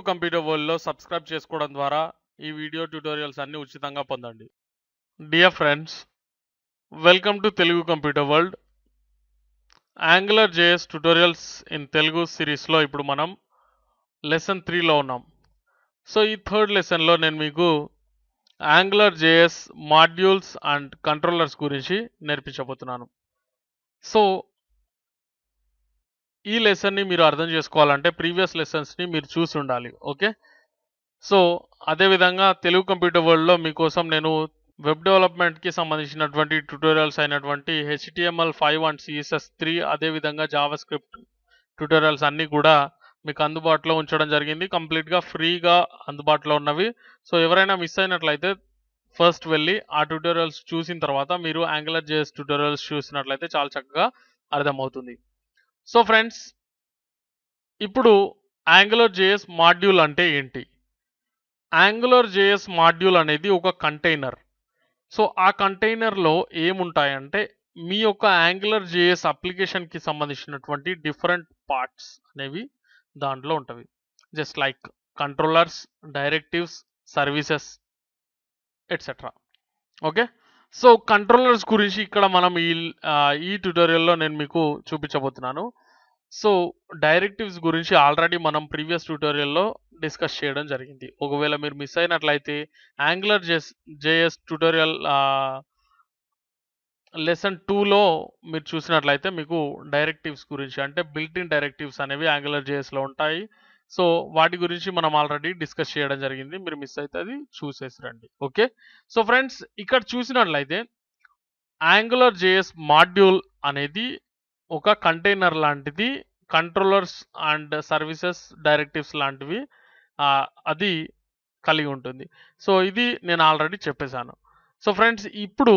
Computer వరల్డ్లో subscribe చేసుకోవడం ద్వారా ఈ వీడియో ట్యూటోరియల్స్ అన్ని ఉచితంగా పొందండి. Dear friends, welcome to Telugu computer world. Angular JS tutorials in Telugu సిరీస్లో ఇప్పుడు మనం లెసన్ 3లో ఉన్నాం. సో ఈ థర్డ్ లెసన్లో నేను మీకు angular JS modules and controllers గురించి నేర్పించబోతున్నాను. సో ఈ లెసన్ని మీరు అర్థం చేసుకోవాలంటే ప్రీవియస్ లెసన్స్ని మీరు చూసి ఉండాలి. ఓకే, సో అదేవిధంగా తెలుగు కంప్యూటర్ వరల్డ్లో మీకోసం నేను వెబ్ డెవలప్మెంట్కి సంబంధించినటువంటి ట్యూటోరియల్స్ అయినటువంటి HTML5 అండ్ CSS3 అదేవిధంగా జావా స్క్రిప్ట్ ట్యూటోరియల్స్ అన్నీ కూడా మీకు అందుబాటులో ఉంచడం జరిగింది. కంప్లీట్గా ఫ్రీగా అందుబాటులో ఉన్నవి. సో ఎవరైనా మిస్ అయినట్లయితే ఫస్ట్ వెళ్ళి ఆ ట్యూటోరియల్స్ చూసిన తర్వాత మీరు యాంగులర్ జేఎస్ ట్యూటోరియల్స్ చూసినట్లయితే చాలా చక్కగా అర్థమవుతుంది. సో ఫ్రెండ్స్, ఇప్పుడు యాంగులర్ జేఎస్ మాడ్యూల్ అంటే ఏంటి? యాంగులర్ జేఎస్ మాడ్యూల్ అనేది ఒక కంటైనర్. సో ఆ కంటైనర్లో ఏముంటాయంటే మీ యొక్క యాంగులర్ జేఎస్ అప్లికేషన్కి సంబంధించినటువంటి డిఫరెంట్ పార్ట్స్ అనేవి దాంట్లో ఉంటవి. Just like controllers, directives, services etcetera. Okay, so controllers గురించి ఇక్కడ మనం ఈ ట్యూటోరియల్లో నేను మీకు చూపించబోతున్నాను. సో డైరెక్టివ్స్ గురించి ఆల్రెడీ మనం ప్రీవియస్ ట్యూటోరియల్లో డిస్కస్ చేయడం జరిగింది. ఒకవేళ మీరు మిస్ అయినట్లయితే యాంగులర్ జేఎస్ ట్యూటోరియల్ లెసన్ 2లో మీరు చూసినట్లయితే మీకు డైరెక్టివ్స్ గురించి అంటే బిల్ట్ ఇన్ డైరెక్టివ్స్ అనేవి యాంగులర్ జేఎస్లో ఉంటాయి. సో వాటి గురించి మనం ఆల్రెడీ డిస్కస్ చేయడం జరిగింది. మీరు మిస్ అయితే అది చూసేసి రండి. ఓకే, సో ఫ్రెండ్స్, ఇక్కడ చూసినట్లయితే యాంగులర్ జేఎస్ మాడ్యూల్ అనేది ఒక కంటైనర్ లాంటిది. కంట్రోలర్స్ అండ్ సర్వీసెస్, డైరెక్టివ్స్ లాంటివి అది కలిగి ఉంటుంది. సో ఇది నేను ఆల్రెడీ చెప్పేశాను. సో ఫ్రెండ్స్, ఇప్పుడు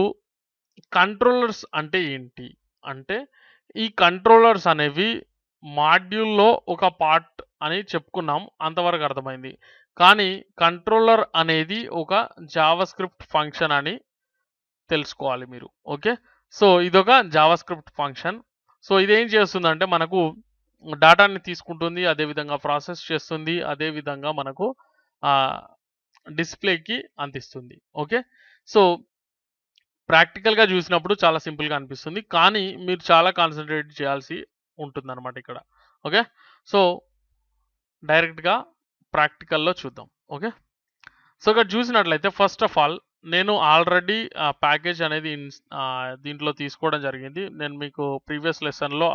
కంట్రోలర్స్ అంటే ఏంటి అంటే ఈ కంట్రోలర్స్ అనేవి మాడ్యూల్లో ఒక పార్ట్ అని చెప్పుకున్నాం, అంతవరకు అర్థమైంది. కానీ కంట్రోలర్ అనేది ఒక జావా స్క్రిప్ట్ ఫంక్షన్ అని తెలుసుకోవాలి మీరు. ఓకే, సో ఇదొక జావా స్క్రిప్ట్ ఫంక్షన్. సో ఇదేం చేస్తుందంటే మనకు డేటాని తీసుకుంటుంది, అదేవిధంగా ప్రాసెస్ చేస్తుంది, అదేవిధంగా మనకు డిస్ప్లేకి అందిస్తుంది. ఓకే, సో ప్రాక్టికల్గా చూసినప్పుడు చాలా సింపుల్గా అనిపిస్తుంది, కానీ మీరు చాలా కాన్సన్ట్రేట్ చేయాల్సి ఉంటుంది అనమాట ఇక్కడ. ఓకే, సో డైరెక్ట్గా ప్రాక్టికల్లో చూద్దాం. ఓకే, సో ఇక్కడ చూసినట్లయితే ఫస్ట్ ఆఫ్ ఆల్ నేను ఆల్రెడీ ప్యాకేజ్ అనేది దీంట్లో తీసుకోవడం జరిగింది. నేను మీకు ప్రీవియస్ లెసన్లో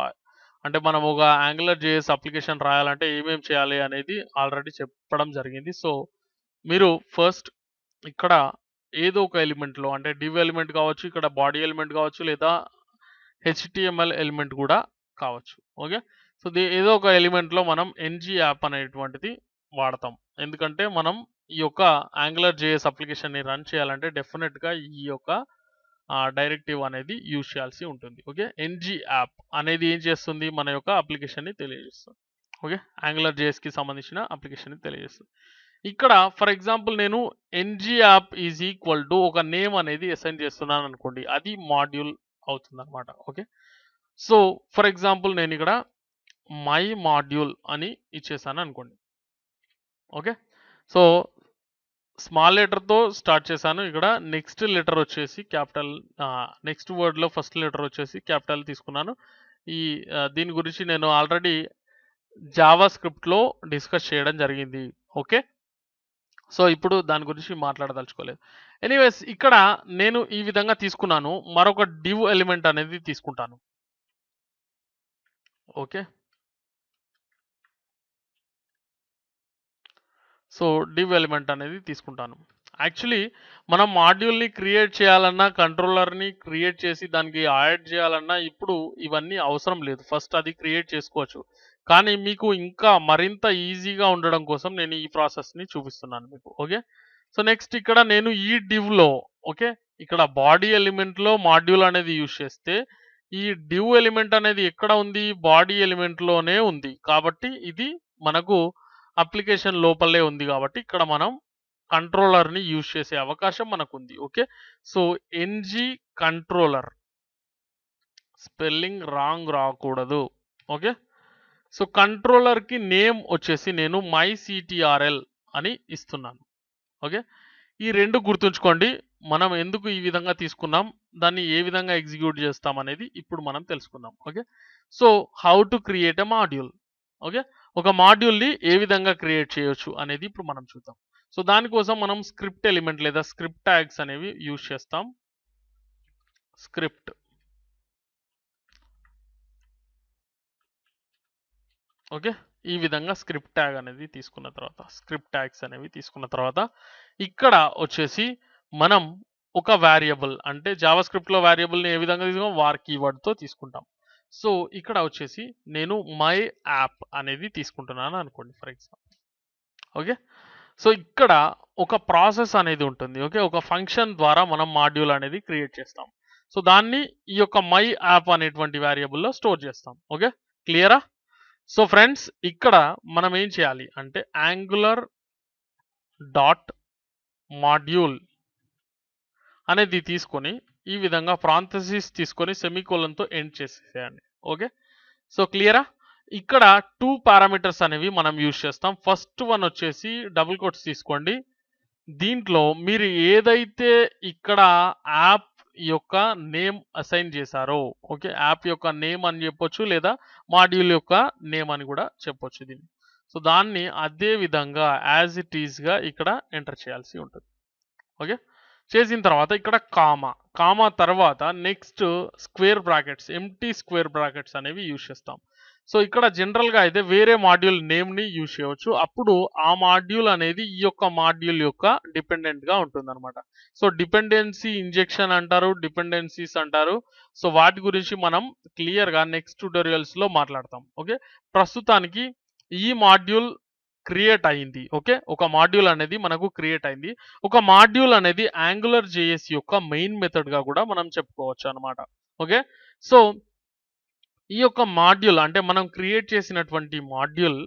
అంటే మనం ఒక యాంగులర్ జేఎస్ అప్లికేషన్ రాయాలంటే ఏమేమి చేయాలి అనేది ఆల్రెడీ చెప్పడం జరిగింది. సో మీరు ఫస్ట్ ఇక్కడ ఏదో ఒక ఎలిమెంట్లో అంటే డివ్ ఎలిమెంట్ కావచ్చు, ఇక్కడ బాడీ ఎలిమెంట్ కావచ్చు, లేదా HTML ఎలిమెంట్ కూడా కావచ్చు. ఓకే, సో ఏదో ఒక ఎలిమెంట్లో మనం NG యాప్ అనేటువంటిది వాడతాం. ఎందుకంటే మనం ఈ యొక్క యాంగులర్ జేఎస్ అప్లికేషన్ని రన్ చేయాలంటే డెఫినెట్గా ఈ యొక్క డైరెక్టివ్ అనేది యూజ్ చేయాల్సి ఉంటుంది. ఓకే, NG యాప్ అనేది ఏం చేస్తుంది? మన యొక్క అప్లికేషన్ని తెలియజేస్తుంది. ఓకే, యాంగులర్ జేఎస్కి సంబంధించిన అప్లికేషన్ని తెలియజేస్తుంది. ఇక్కడ ఫర్ ఎగ్జాంపుల్ నేను NG app is equal to ఒక నేమ్ అనేది అసైన్ చేస్తున్నాను అనుకోండి, అది మాడ్యూల్ అవుతుంది అనమాట. ఓకే, సో ఫర్ ఎగ్జాంపుల్ నేను ఇక్కడ మై మాడ్యూల్ అని ఇచ్చేసాను అనుకోండి. ఓకే, సో స్మాల్ లెటర్తో స్టార్ట్ చేశాను. ఇక్కడ నెక్స్ట్ లెటర్ వచ్చేసి క్యాపిటల్, నెక్స్ట్ వర్డ్లో ఫస్ట్ లెటర్ వచ్చేసి క్యాపిటల్ తీసుకున్నాను. దీని గురించి నేను ఆల్రెడీ జావా స్క్రిప్ట్లో డిస్కస్ చేయడం జరిగింది. ఓకే, సో ఇప్పుడు దాని గురించి మాట్లాడదలుచుకోలేదు. ఎనీవేస్, ఇక్కడ నేను ఈ విధంగా తీసుకున్నాను. మరొక డివ్ ఎలిమెంట్ అనేది తీసుకుంటాను. ఓకే, సో డివ్ ఎలిమెంట్ అనేది తీసుకుంటాను. యాక్చువల్లీ మనం మాడ్యూల్ని క్రియేట్ చేయాలన్నా, కంట్రోలర్ని క్రియేట్ చేసి దానికి యాడ్ చేయాలన్నా ఇప్పుడు ఇవన్నీ అవసరం లేదు. ఫస్ట్ అది క్రియేట్ చేసుకోవచ్చు. కానీ మీకు ఇంకా మరింత ఈజీగా ఉండడం కోసం నేను ఈ ప్రాసెస్ని చూపిస్తున్నాను మీకు. ఓకే, సో నెక్స్ట్ ఇక్కడ నేను ఈ డివ్లో ఓకే ఇక్కడ బాడీ ఎలిమెంట్లో మాడ్యూల్ అనేది యూజ్ చేస్తే ఈ డివ్ ఎలిమెంట్ అనేది ఎక్కడ ఉంది? బాడీ ఎలిమెంట్లోనే ఉంది. కాబట్టి ఇది మనకు అప్లికేషన్ లోపలే ఉంది. కాబట్టి ఇక్కడ మనం కంట్రోలర్ని యూజ్ చేసే అవకాశం మనకు ఉంది. Okay, so NG controller, spelling wrong రాకూడదు. ఓకే, సో కంట్రోలర్కి నేమ్ వచ్చేసి నేను myctrl అని ఇస్తున్నాను. ఓకే, ఈ రెండు గుర్తుంచుకోండి. మనం ఎందుకు ఈ విధంగా తీసుకున్నాం, దాన్ని ఏ విధంగా ఎగ్జిక్యూట్ చేస్తాం అనేది ఇప్పుడు మనం తెలుసుకుందాం. Okay, so how to create a module. Okay, ఒక మాడ్యూల్ని ఏ విధంగా క్రియేట్ చేయొచ్చు అనేది ఇప్పుడు మనం చూద్దాం. సో దానికోసం మనం స్క్రిప్ట్ ఎలిమెంట్ లేదా స్క్రిప్ట్ ట్యాగ్స్ అనేవి యూజ్ చేస్తాం. స్క్రిప్ట్, ఓకే, ఈ విధంగా స్క్రిప్ట్ ట్యాగ్ అనేది తీసుకున్న తర్వాత, స్క్రిప్ట్ ట్యాగ్స్ అనేవి తీసుకున్న తర్వాత ఇక్కడ వచ్చేసి మనం ఒక వేరియబుల్, అంటే జావా స్క్రిప్ట్లో వేరియబుల్ని ఏ విధంగా తీసుకుంటాం, వార్ కీవర్డ్తో తీసుకుంటాం. సో ఇక్కడ వచ్చేసి నేను మై యాప్ అనేది తీసుకుంటున్నాను అనుకోండి ఫర్ ఎగ్జాంపుల్. ఓకే, సో ఇక్కడ ఒక ప్రాసెస్ అనేది ఉంటుంది. ఓకే, ఒక ఫంక్షన్ ద్వారా మనం మాడ్యూల్ అనేది క్రియేట్ చేస్తాం. సో దాన్ని ఈ యొక్క మై యాప్ అనేటువంటి వేరియబుల్లో స్టోర్ చేస్తాం. ఓకే, క్లియరా? సో ఫ్రెండ్స్, ఇక్కడ మనం ఏం చేయాలి అంటే యాంగులర్ డాట్ మాడ్యూల్ అనేది తీసుకొని ఈ విధంగా ప్రాంథసిస్ తీసుకొని సెమీకోలన్తో ఎండ్ చేసేసేయండి. ఓకే, సో క్లియరా? ఇక్కడ 2 పారామీటర్స్ అనేవి మనం యూజ్ చేస్తాం. ఫస్ట్ వన్ వచ్చేసి డబుల్ కోట్స్ తీసుకోండి. దీంట్లో మీరు ఏదైతే ఇక్కడ యాప్ యొక్క నేమ్ అసైన్ చేశారో, ఓకే, యాప్ యొక్క నేమ్ అని చెప్పొచ్చు లేదా మాడ్యూల్ యొక్క నేమ్ అని కూడా చెప్పొచ్చు దీన్ని. సో దాన్ని అదే విధంగా యాజ్ ఇట్ ఈస్గా ఇక్కడ ఎంటర్ చేయాల్సి ఉంటుంది. ఓకే, చేసిన తర్వాత ఇక్కడ కామా తర్వాత next square brackets, empty square brackets అనేవి యూజ్ చేస్తాం. సో ఇక్కడ జనరల్గా అయితే వేరే మాడ్యూల్ నేమ్ని యూజ్ చేయవచ్చు. అప్పుడు ఆ మాడ్యూల్ అనేది ఈ యొక్క మాడ్యూల్ యొక్క డిపెండెంట్గా ఉంటుంది అనమాట. సో డిపెండెన్సీ ఇంజెక్షన్ అంటారు, డిపెండెన్సీస్ అంటారు. సో వాటి గురించి మనం క్లియర్గా నెక్స్ట్ ట్యూటోరియల్స్లో మాట్లాడతాం. ఓకే, ప్రస్తుతానికి ఈ మాడ్యూల్ క్రియేట్ అయింది. ఓకే, ఒక మాడ్యూల్ అనేది మనకు క్రియేట్ అయింది. ఒక మాడ్యూల్ అనేది యాంగులర్ జేఎస్ యొక్క మెయిన్ మెథడ్గా కూడా మనం చెప్పుకోవచ్చు అనమాట. ఓకే, సో ఈ యొక్క మాడ్యూల్ అంటే మనం క్రియేట్ చేసినటువంటి మాడ్యూల్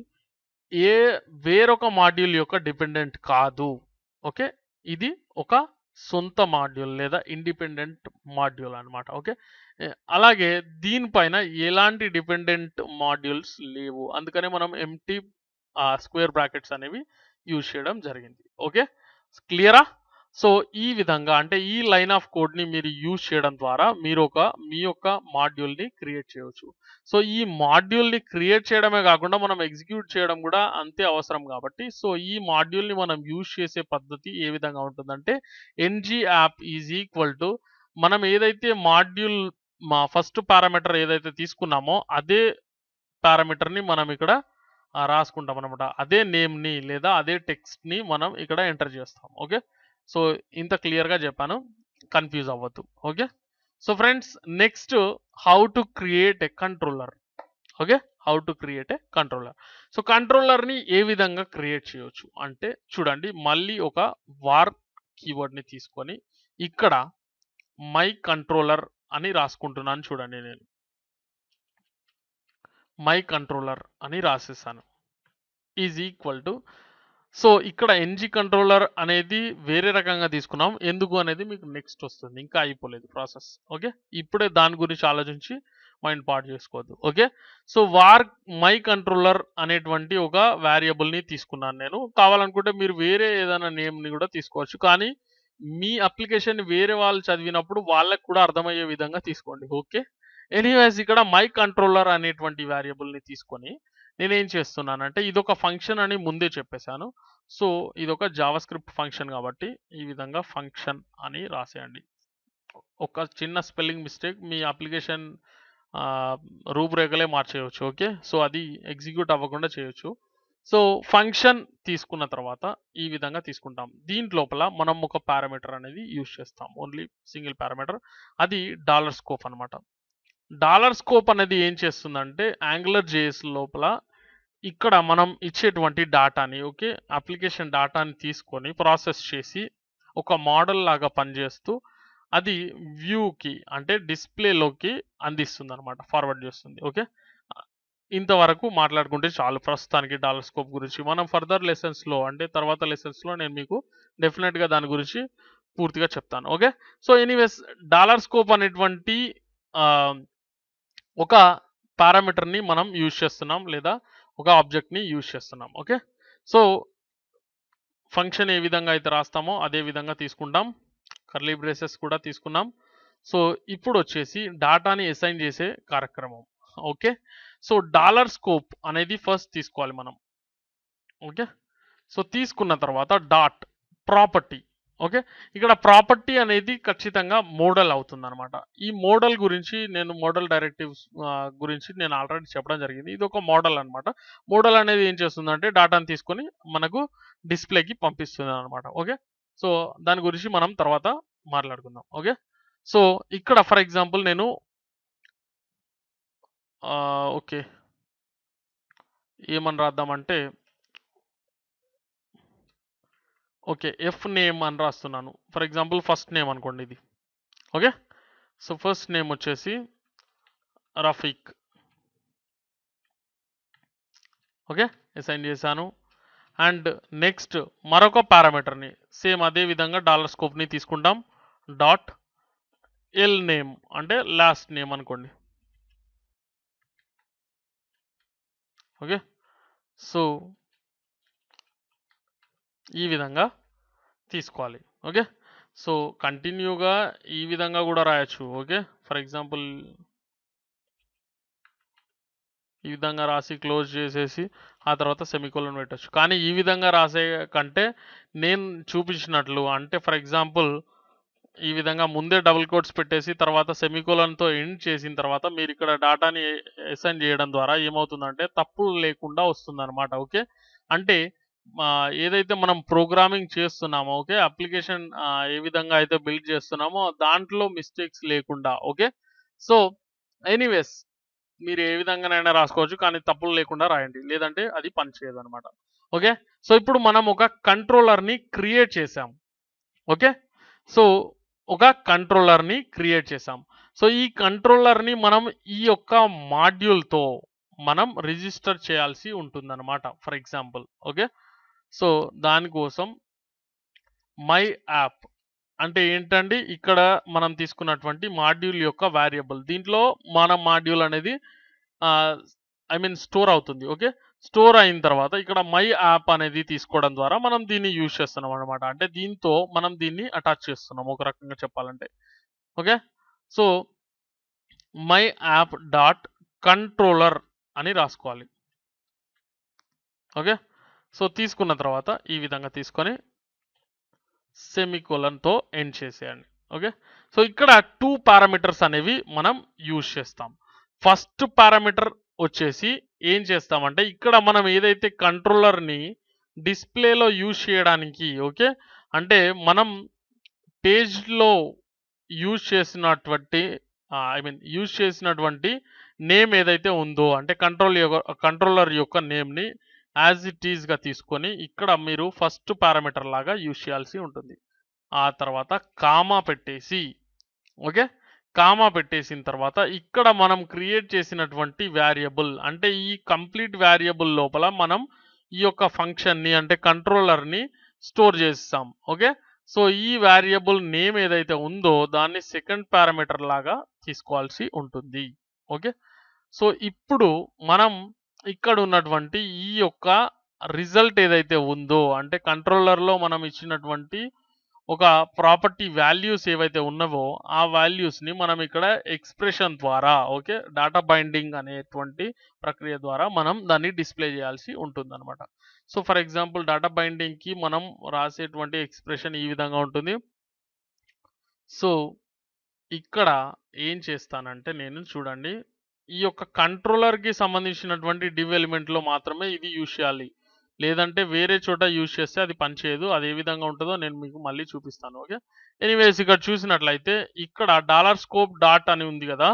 వేరొక మాడ్యూల్ యొక్క డిపెండెంట్ కాదు. ఓకే, ఇది ఒక సొంత మాడ్యూల్ లేదా ఇండిపెండెంట్ మాడ్యూల్ అనమాట. ఓకే, అలాగే దీనిపైన ఎలాంటి డిపెండెంట్ మాడ్యూల్స్ లేవు, అందుకనే మనం ఎంటీ స్క్వేర్ బ్రాకెట్స్ అనేవి యూజ్ చేయడం జరిగింది. ఓకే, క్లియరా? సో ఈ విధంగా అంటే ఈ లైన్ ఆఫ్ కోడ్ని మీరు యూజ్ చేయడం ద్వారా మీరు మీ యొక్క మాడ్యూల్ని క్రియేట్ చేయవచ్చు. సో ఈ మాడ్యూల్ని క్రియేట్ చేయడమే కాకుండా మనం ఎగ్జిక్యూట్ చేయడం కూడా అంతే అవసరం కాబట్టి, సో ఈ మాడ్యూల్ని మనం యూజ్ చేసే పద్ధతి ఏ విధంగా ఉంటుందంటే ఎన్జీ యాప్ ఈజ్ ఈక్వల్ టు మనం ఏదైతే మాడ్యూల్ ఫస్ట్ పారామీటర్ ఏదైతే తీసుకున్నామో అదే పారామీటర్ని మనం ఇక్కడ రాసుకుంటాం అనమాట. అదే నేమ్ని లేదా అదే టెక్స్ట్ని మనం ఇక్కడ ఎంటర్ చేస్తాం. ఓకే, సో ఇంత క్లియర్గా చెప్పాను, కన్ఫ్యూజ్ అవ్వద్దు. Okay, so friends, next how to create a controller. Okay, how to create a controller. So కంట్రోలర్ని ఏ విధంగా క్రియేట్ చేయొచ్చు అంటే చూడండి, మళ్ళీ ఒక వార్ కీవర్డ్ని తీసుకొని ఇక్కడ మై కంట్రోలర్ అని రాసుకుంటున్నాను. చూడండి, నేను మై కంట్రోలర్ అని రాసేసాను ఈజ్ ఈక్వల్ టు, సో ఇక్కడ ఎన్జీ కంట్రోలర్ అనేది వేరే రకంగా తీసుకున్నాం, ఎందుకు అనేది మీకు నెక్స్ట్ వస్తుంది, ఇంకా అయిపోలేదు ప్రాసెస్. ఓకే, ఇప్పుడే దాని గురించి ఆలోచించి మైండ్ పాడు చేసుకోవద్దు. ఓకే, సో మై కంట్రోలర్ అనేటువంటి ఒక వేరియబుల్ని తీసుకున్నాను నేను. కావాలనుకుంటే మీరు వేరే ఏదైనా నేమ్ని కూడా తీసుకోవచ్చు, కానీ మీ అప్లికేషన్ వేరే వాళ్ళు చదివినప్పుడు వాళ్ళకి కూడా అర్థమయ్యే విధంగా తీసుకోండి. ఓకే, ఎనీవేస్ ఇక్కడ మై కంట్రోలర్ అనేటువంటి వేరియబుల్ని తీసుకొని నేనేం చేస్తున్నానంటే ఇదొక ఫంక్షన్ అని ముందే చెప్పేశాను. సో ఇదొక జావా స్క్రిప్ట్ ఫంక్షన్ కాబట్టి ఈ విధంగా ఫంక్షన్ అని రాసేయండి. ఒక చిన్న స్పెల్లింగ్ మిస్టేక్ మీ అప్లికేషన్ రూపురేఖలే మార్చేయవచ్చు. ఓకే, సో అది ఎగ్జిక్యూట్ అవ్వకుండా చేయొచ్చు. సో ఫంక్షన్ తీసుకున్న తర్వాత ఈ విధంగా తీసుకుంటాం. దీంట్లోపల మనం ఒక పారామీటర్ అనేది యూజ్ చేస్తాం, ఓన్లీ సింగిల్ పారామీటర్, అది $స్కోప్ అనమాట. $స్కోప్ అనేది ఏం చేస్తుందంటే యాంగులర్ జేఎస్ లోపల ఇక్కడ మనం ఇచ్చేటువంటి డాటాని, ఓకే, అప్లికేషన్ డాటాని తీసుకొని ప్రాసెస్ చేసి ఒక మోడల్ లాగా పనిచేస్తూ అది వ్యూకి అంటే డిస్ప్లేలోకి అందిస్తుంది అనమాట, ఫార్వర్డ్ చేస్తుంది. ఓకే, ఇంతవరకు మాట్లాడుకుంటే చాలు ప్రస్తుతానికి $స్కోప్ గురించి. మనం ఫర్దర్ లెసన్స్లో అంటే తర్వాత లెసన్స్లో నేను మీకు డెఫినెట్గా దాని గురించి పూర్తిగా చెప్తాను. ఓకే, సో ఎనీవేస్ $స్కోప్ అనేటువంటి ఒక పారామీటర్ని మనం యూజ్ చేస్తున్నాం లేదా ఒక ఆబ్జెక్ట్ని యూజ్ చేస్తున్నాం. ఓకే, సో ఫంక్షన్ ఏ విధంగా అయితే రాస్తామో అదే విధంగా తీసుకుంటాం. కర్లీ బ్రేసెస్ కూడా తీసుకున్నాం. సో ఇప్పుడు వచ్చేసి డాటాని అసైన్ చేసే కార్యక్రమం. ఓకే, సో డాలర్ స్కోప్ అనేది ఫస్ట్ తీసుకోవాలి మనం. ఓకే, సో తీసుకున్న తర్వాత డాట్ ప్రాపర్టీ. ఓకే, ఇక్కడ ప్రాపర్టీ అనేది ఖచ్చితంగా మోడల్ అవుతుంది అనమాట. ఈ మోడల్ గురించి నేను మోడల్ డైరెక్టివ్స్ గురించి నేను ఆల్రెడీ చెప్పడం జరిగింది. ఇది ఒక మోడల్ అనమాట. మోడల్ అనేది ఏం చేస్తుందంటే డాటాను తీసుకొని మనకు డిస్ప్లేకి పంపిస్తుంది అనమాట. ఓకే, సో దాని గురించి మనం తర్వాత మాట్లాడుకుందాం. ఓకే, సో ఇక్కడ ఫర్ ఎగ్జాంపుల్ నేను ఓకే ఏమని రాద్దామంటే ఓకే ఎఫ్ నేమ్ అని రాస్తున్నాను. ఫర్ ఎగ్జాంపుల్ ఫస్ట్ నేమ్ అనుకోండి ఇది. ఓకే, సో ఫస్ట్ నేమ్ వచ్చేసి రఫీక్. ఓకే, అసైన్ చేశాను. అండ్ నెక్స్ట్ మరొక పారామీటర్ని సేమ్ అదే విధంగా డాలర్ స్కోప్ని తీసుకుంటాం. డాట్ ఎల్ నేమ్ అంటే లాస్ట్ నేమ్ అనుకోండి. ఓకే, సో ఈ విధంగా తీసుకోవాలి. ఓకే, సో కంటిన్యూగా ఈ విధంగా కూడా రాయొచ్చు. ఓకే, ఫర్ ఎగ్జాంపుల్ ఈ విధంగా రాసి క్లోజ్ చేసేసి ఆ తర్వాత సెమికోలన్ పెట్టచ్చు. కానీ ఈ విధంగా రాసే కంటే నేను చూపించినట్లు అంటే ఫర్ ఎగ్జాంపుల్ ఈ విధంగా ముందే డబుల్ కోట్స్ పెట్టేసి తర్వాత సెమికోలన్తో ఎండ్ చేసిన తర్వాత మీరు ఇక్కడ డాటాని అసైన్ చేయడం ద్వారా ఏమవుతుందంటే తప్పులు లేకుండా వస్తుందన్నమాట. ఓకే, అంటే ఏదైతే మనం ప్రోగ్రామింగ్ చేస్తున్నామో ఓకే అప్లికేషన్ ఏ విధంగా అయితే బిల్డ్ చేస్తున్నామో దాంట్లో మిస్టేక్స్ లేకుండా. ఓకే, సో ఎనీవేస్ మీరు ఏ విధంగానైనా రాసుకోవచ్చు కానీ తప్పులు లేకుండా రాయండి, లేదంటే అది పనిచేయదు అనమాట. ఓకే, సో ఇప్పుడు మనం ఒక కంట్రోలర్ని క్రియేట్ చేసాం. ఓకే, సో ఒక కంట్రోలర్ని క్రియేట్ చేసాం. సో ఈ కంట్రోలర్ని మనం ఈ యొక్క మాడ్యూల్తో మనం రిజిస్టర్ చేయాల్సి ఉంటుందన్నమాట. ఫర్ ఎగ్జాంపుల్ ఓకే, సో దానికోసం మై యాప్ అంటే ఏంటండి, ఇక్కడ మనం తీసుకున్నటువంటి మాడ్యూల్ యొక్క వేరియబుల్ దీంట్లో మన మాడ్యూల్ అనేది స్టోర్ అవుతుంది. ఓకే, స్టోర్ అయిన తర్వాత ఇక్కడ మై యాప్ అనేది తీసుకోవడం ద్వారా మనం దీన్ని యూజ్ చేస్తున్నాం అనమాట. అంటే దీంతో మనం దీన్ని అటాచ్ చేస్తున్నాం ఒక రకంగా చెప్పాలంటే. Okay, so my app dot controller అని రాసుకోవాలి. ఓకే, సో తీసుకున్న తర్వాత ఈ విధంగా తీసుకొని సెమికోలన్తో ఎండ్ చేసేయండి. ఓకే, సో ఇక్కడ 2 పారామీటర్స్ అనేవి మనం యూజ్ చేస్తాం. ఫస్ట్ పారామీటర్ వచ్చేసి ఏం చేస్తామంటే ఇక్కడ మనం ఏదైతే కంట్రోలర్ని డిస్ప్లేలో యూజ్ చేయడానికి ఓకే అంటే మనం పేజ్లో యూజ్ చేసినటువంటి యూజ్ చేసినటువంటి నేమ్ ఏదైతే ఉందో అంటే కంట్రోలర్ యొక్క నేమ్ని యాజ్ ఇట్ ఈస్గా తీసుకొని ఇక్కడ మీరు ఫస్ట్ పారామీటర్ లాగా యూజ్ చేయాల్సి ఉంటుంది. ఆ తర్వాత కామా పెట్టేసి ఓకే కామా పెట్టేసిన తర్వాత ఇక్కడ మనం క్రియేట్ చేసినటువంటి వేరియబుల్ అంటే ఈ కంప్లీట్ వేరియబుల్ లోపల మనం ఈ యొక్క ఫంక్షన్ని అంటే కంట్రోలర్ని స్టోర్ చేస్తాం. ఓకే, సో ఈ వేరియబుల్ నేమ్ ఏదైతే ఉందో దాన్ని సెకండ్ పారామీటర్ లాగా తీసుకోవాల్సి ఉంటుంది. ఓకే, సో ఇప్పుడు మనం ఇక్కడ ఉన్నటువంటి ఈ యొక్క రిజల్ట్ ఏదైతే ఉందో అంటే కంట్రోలర్లో మనం ఇచ్చినటువంటి ఒక ప్రాపర్టీ వాల్యూస్ ఏవైతే ఉన్నావో ఆ వాల్యూస్ని మనం ఇక్కడ ఎక్స్ప్రెషన్ ద్వారా ఓకే డాటా బైండింగ్ అనేటువంటి ప్రక్రియ ద్వారా మనం దాన్ని డిస్ప్లే చేయాల్సి ఉంటుంది అనమాట. సో ఫర్ ఎగ్జాంపుల్ డాటా బైండింగ్కి మనం రాసేటువంటి ఎక్స్ప్రెషన్ ఈ విధంగా ఉంటుంది. సో ఇక్కడ ఏం చేస్తానంటే నేను చూడండి ఈ యొక్క కంట్రోలర్కి సంబంధించినటువంటి డివ్ ఎలిమెంట్లో మాత్రమే ఇది యూజ్ చేయాలి, లేదంటే వేరే చోట యూజ్ చేస్తే అది పనిచేయదు. అది ఏ విధంగా ఉంటుందో నేను మీకు మళ్ళీ చూపిస్తాను. ఓకే, ఎనీవేస్ ఇక్కడ చూసినట్లయితే ఇక్కడ డాలర్ స్కోప్ డాట్ అని ఉంది కదా,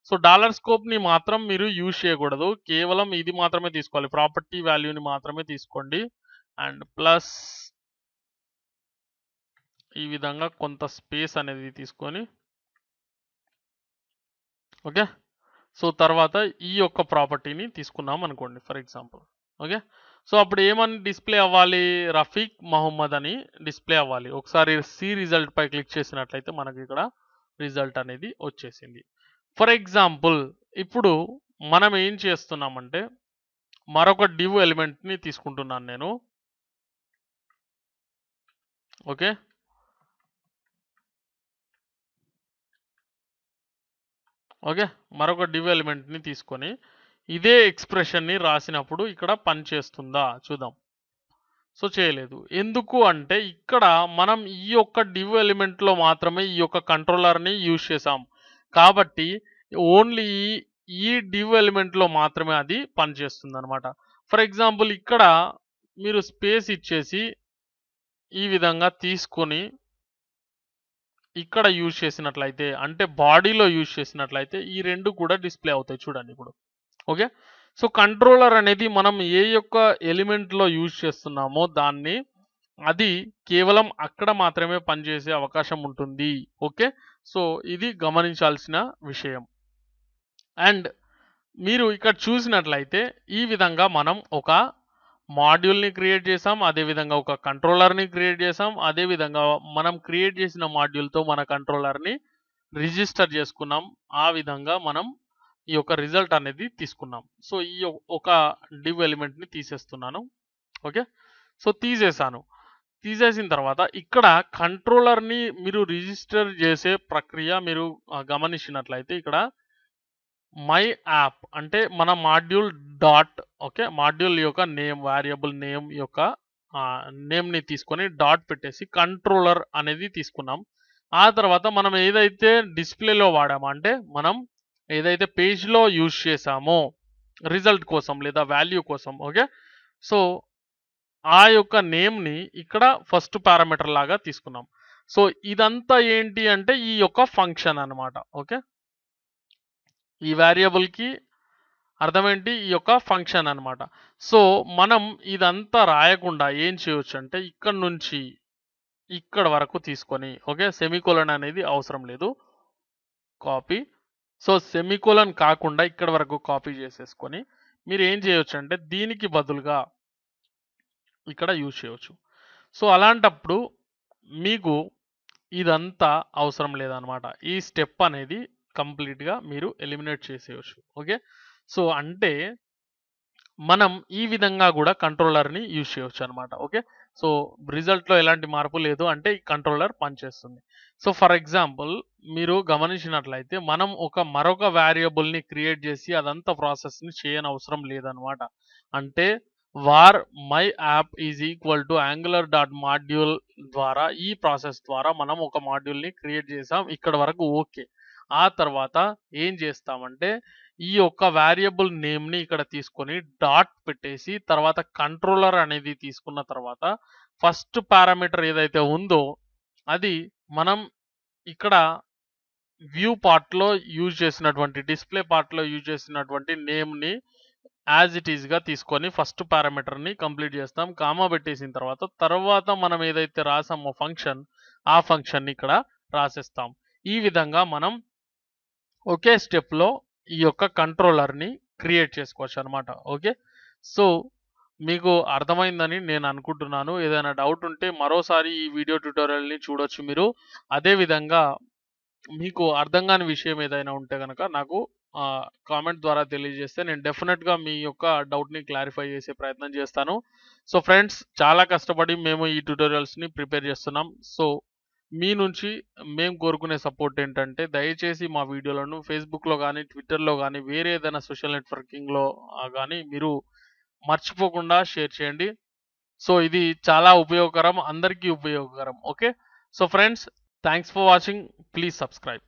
సో డాలర్ స్కోప్ని మాత్రం మీరు యూజ్ చేయకూడదు, కేవలం ఇది మాత్రమే తీసుకోవాలి, ప్రాపర్టీ వాల్యూని మాత్రమే తీసుకోండి. అండ్ ప్లస్ ఈ విధంగా కొంత స్పేస్ అనేది తీసుకొని ఓకే సో తర్వాత ఈ యొక్క ప్రాపర్టీని తీసుకున్నాం అనుకోండి ఫర్ ఎగ్జాంపుల్. ఓకే, సో అప్పుడు ఏమని డిస్ప్లే అవ్వాలి, రఫీక్ మహమ్మద్ అని డిస్ప్లే అవ్వాలి. ఒకసారి సి రిజల్ట్ పై క్లిక్ చేసినట్లయితే మనకి ఇక్కడ రిజల్ట్ అనేది వచ్చేసింది. ఫర్ ఎగ్జాంపుల్ ఇప్పుడు మనం ఏం చేస్తున్నామంటే మరొక డివ్ ఎలిమెంట్ని తీసుకుంటున్నాను నేను. ఓకే, ఓకే, మరొక డివ్ ఎలిమెంట్ని తీసుకొని ఇదే ఎక్స్ప్రెషన్ని రాసినప్పుడు ఇక్కడ పని చేస్తుందా చూద్దాం. సో చేయలేదు. ఎందుకు అంటే ఇక్కడ మనం ఈ యొక్క డివ్ ఎలిమెంట్లో మాత్రమే ఈ యొక్క కంట్రోలర్ని యూజ్ చేసాం. కాబట్టి ఓన్లీ ఈ డివ్ ఎలిమెంట్లో మాత్రమే అది పనిచేస్తుంది అనమాట. ఫర్ ఎగ్జాంపుల్ ఇక్కడ మీరు స్పేస్ ఇచ్చేసి ఈ విధంగా తీసుకొని ఇక్కడ యూజ్ చేసినట్లయితే, అంటే బాడీలో యూజ్ చేసినట్లయితే ఈ రెండు కూడా డిస్ప్లే అవుతాయి చూడండి ఇప్పుడు. ఓకే, సో కంట్రోలర్ అనేది మనం ఏ యొక్క ఎలిమెంట్లో యూజ్ చేస్తున్నామో దాన్ని అది కేవలం అక్కడ మాత్రమే పనిచేసే అవకాశం ఉంటుంది. ఓకే, సో ఇది గమనించాల్సిన విషయం. అండ్ మీరు ఇక్కడ చూసినట్లయితే ఈ విధంగా మనం ఒక మాడ్యూల్ని క్రియేట్ చేసాం, అదేవిధంగా ఒక కంట్రోలర్ని క్రియేట్ చేసాం, అదేవిధంగా మనం క్రియేట్ చేసిన మాడ్యూల్తో మన కంట్రోలర్ని రిజిస్టర్ చేసుకున్నాం. ఆ విధంగా మనం ఈ యొక్క రిజల్ట్ అనేది తీసుకున్నాం. సో ఈ ఒక డివ్ ఎలిమెంట్ని తీసేస్తున్నాను. ఓకే, సో తీసేసిన తర్వాత ఇక్కడ కంట్రోలర్ని మీరు రిజిస్టర్ చేసే ప్రక్రియ మీరు గమనించినట్లయితే ఇక్కడ మై యాప్ అంటే మన మాడ్యూల్ డాట్, ఓకే, మాడ్యూల్ యొక్క నేమ్, వేరియబుల్ నేమ్ యొక్క నేమ్ని తీసుకొని డాట్ పెట్టేసి కంట్రోలర్ అనేది తీసుకున్నాం. ఆ తర్వాత మనం ఏదైతే డిస్ప్లేలో వాడామో, అంటే మనం ఏదైతే పేజ్లో యూజ్ చేసామో రిజల్ట్ కోసం లేదా వాల్యూ కోసం, ఓకే, సో ఆ యొక్క నేమ్ని ఇక్కడ ఫస్ట్ పారామీటర్ లాగా తీసుకున్నాం. సో ఇదంతా ఏంటి అంటే ఈ యొక్క ఫంక్షన్ అన్నమాట. ఓకే, ఈ వేరియబుల్కి అర్థం ఏంటి, ఈ యొక్క ఫంక్షన్ అన్నమాట. సో మనం ఇదంతా రాయకుండా ఏం చేయొచ్చు అంటే ఇక్కడ నుంచి ఇక్కడ వరకు తీసుకొని, ఓకే, సెమీకోలన్ అనేది అవసరం లేదు, కాపీ. సో సెమీకోలన్ కాకుండా ఇక్కడ వరకు కాపీ చేసేసుకొని మీరు ఏం చేయొచ్చు అంటే దీనికి బదులుగా ఇక్కడ యూజ్ చేయొచ్చు. సో అలాంటప్పుడు మీకు ఇదంతా అవసరం లేదనమాట. ఈ స్టెప్ అనేది కంప్లీట్గా మీరు ఎలిమినేట్ చేసేయచ్చు. ఓకే, సో అంటే మనం ఈ విధంగా కూడా కంట్రోలర్ని యూజ్ చేయొచ్చు అనమాట. ఓకే, సో రిజల్ట్లో ఎలాంటి మార్పు లేదు, అంటే ఈ కంట్రోలర్ పనిచేస్తుంది. సో ఫర్ ఎగ్జాంపుల్ మీరు గమనించినట్లయితే మనం మరొక వేరియబుల్ని క్రియేట్ చేసి అదంతా ప్రాసెస్ని చేయని అవసరం లేదనమాట. అంటే war my app is equal to angular dot module ద్వారా ఈ ప్రాసెస్ ద్వారా మనం ఒక మాడ్యూల్ని క్రియేట్ చేసాం. ఇక్కడ వరకు ఓకే. ఆ తర్వాత ఏం చేస్తామంటే ఈ యొక్క వేరియబుల్ నేమ్ని ఇక్కడ తీసుకొని డాట్ పెట్టేసి తర్వాత కంట్రోలర్ అనేది తీసుకున్న తర్వాత ఫస్ట్ పారామీటర్ ఏదైతే ఉందో అది మనం ఇక్కడ వ్యూ పార్ట్లో యూజ్ చేసినటువంటి, డిస్ప్లే పార్ట్లో యూజ్ చేసినటువంటి నేమ్ని యాజ్ ఇట్ ఈస్గా తీసుకొని ఫస్ట్ పారామీటర్ని కంప్లీట్ చేస్తాం. కామా పెట్టేసిన తర్వాత మనం ఏదైతే రాసామో ఫంక్షన్, ఆ ఫంక్షన్ని ఇక్కడ రాసేస్తాం. ఈ విధంగా మనం ఒకే స్టెప్లో ఈ యొక్క కంట్రోలర్ని క్రియేట్ చేసుకోవచ్చు అనమాట. ఓకే, సో మీకు అర్థమైందని నేను అనుకుంటున్నాను. ఏదైనా డౌట్ ఉంటే మరోసారి ఈ వీడియో ట్యూటోరియల్ని చూడొచ్చు మీరు. అదేవిధంగా మీకు అర్థం కాని విషయం ఏదైనా ఉంటే కనుక నాకు కామెంట్ ద్వారా తెలియజేస్తే నేను డెఫినెట్గా మీ యొక్క డౌట్ని క్లారిఫై చేసే ప్రయత్నం చేస్తాను. సో ఫ్రెండ్స్, చాలా కష్టపడి మేము ఈ ట్యూటోరియల్స్ని ప్రిపేర్ చేస్తున్నాం. సో మీ నుంచి మేము కోరుకునే సపోర్ట్ ఏంటంటే దయచేసి మా వీడియోలను ఫేస్బుక్లో కానీ ట్విట్టర్లో కానీ వేరే ఏదైనా సోషల్ నెట్వర్కింగ్లో కానీ మీరు మర్చిపోకుండా షేర్ చేయండి. సో ఇది చాలా ఉపయోగకరం, అందరికీ ఉపయోగకరం. Okay, so friends, thanks for watching. Please subscribe.